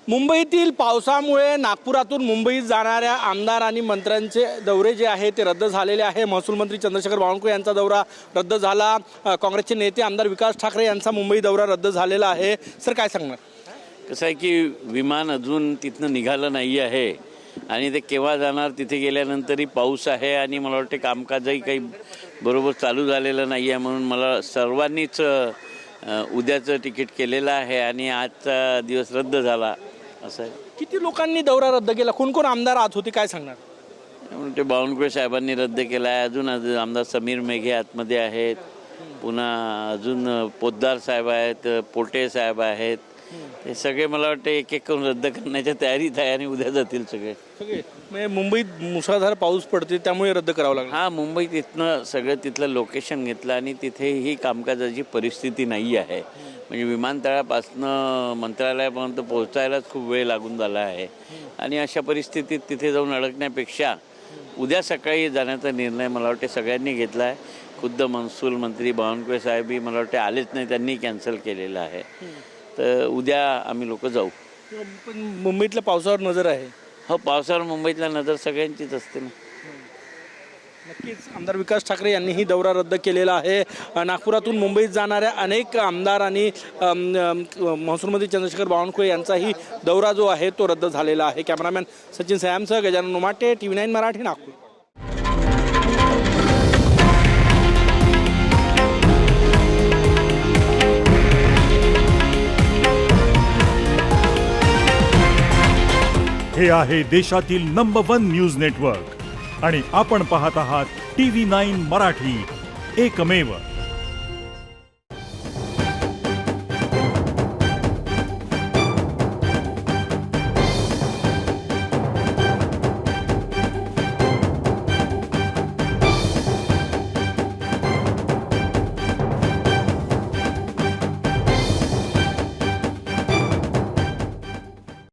मुंबईतील पावसामुळे नागपुरातून मुंबईत जाणाऱ्या आमदार आणि मंत्र्यांचे दौरे जे आहे ते रद्द झालेले आहे। महसूल मंत्री चंद्रशेखर बावनकुळे यांचा दौरा रद्द झाला। काँग्रेसचे नेते आमदार विकास ठाकरे यांचा मुंबई दौरा रद्द झालेला आहे। सर काय सांगणार? कसं आहे की विमान अजून तिथनं निघालं नाही आहे आणि ते केव्हा जाणार, तिथे गेल्यानंतरही पाऊस आहे आणि मला वाटते कामकाजही काही बरोबर चालू झालेलं नाही आहे। म्हणून मला सर्वांनीच उद्याचं तिकीट केलेलं आहे आणि आजचा दिवस रद्द झाला असं आहे। किती लोकांनी दौरा रद्द केला? कोण कोण आमदार आत होते काय सांगणार? म्हणून ते बावनकुळे साहेबांनी रद्द केला आहे। अजून आमदार समीर मेघे आतमध्ये आहेत, पुन्हा अजून पोद्दार साहेब आहेत, पोटे साहेब आहेत। हे सगळे मला वाटतं एक एक करून रद्द करण्याच्या तयारीत आहे आणि उद्या जातील सगळे। म्हणजे मुंबईत मुसळधार पाऊस पडते त्यामुळे रद्द करावं लागलं। हां, मुंबईत इथनं सगळं तिथलं लोकेशन घेतलं आणि तिथेही कामकाजाची परिस्थिती नाही आहे। म्हणजे विमानतळापासनं मंत्रालयापर्यंत पोहोचायलाच खूप वेळ लागून झाला आहे आणि अशा परिस्थितीत तिथे जाऊन अडकण्यापेक्षा उद्या सकाळी जाण्याचा निर्णय मला वाटते सगळ्यांनी घेतला आहे। खुद्द महसूल मंत्री बावनकुळे साहेबही मला वाटते आलेच नाही, त्यांनी कॅन्सल केलेलं आहे। तर उद्या आम्ही लोक जाऊ। पण मुंबईतल्या पावसावर नजर आहे। हो, पावसावर मुंबईतल्या नजर सगळ्यांचीच असते ना। नक्कीच आमदार विकास ठाकरे यांनीही दौरा रद्द केलेला आहे। नागपुरातून मुंबईत जाणाऱ्या अनेक आमदार आणि महसूल मंत्री चंद्रशेखर बावनकुळे यांचाही दौरा जो आहे तो रद्द झालेला आहे। कॅमेरामॅन सचिन सयामसह गजानन उमाटे, TV9 मराठी, नागपूर। हे आहे देशातील नंबर 1 न्यूज नेटवर्क आणि आपण पाहत आहात TV9 मराठी, एकमेव।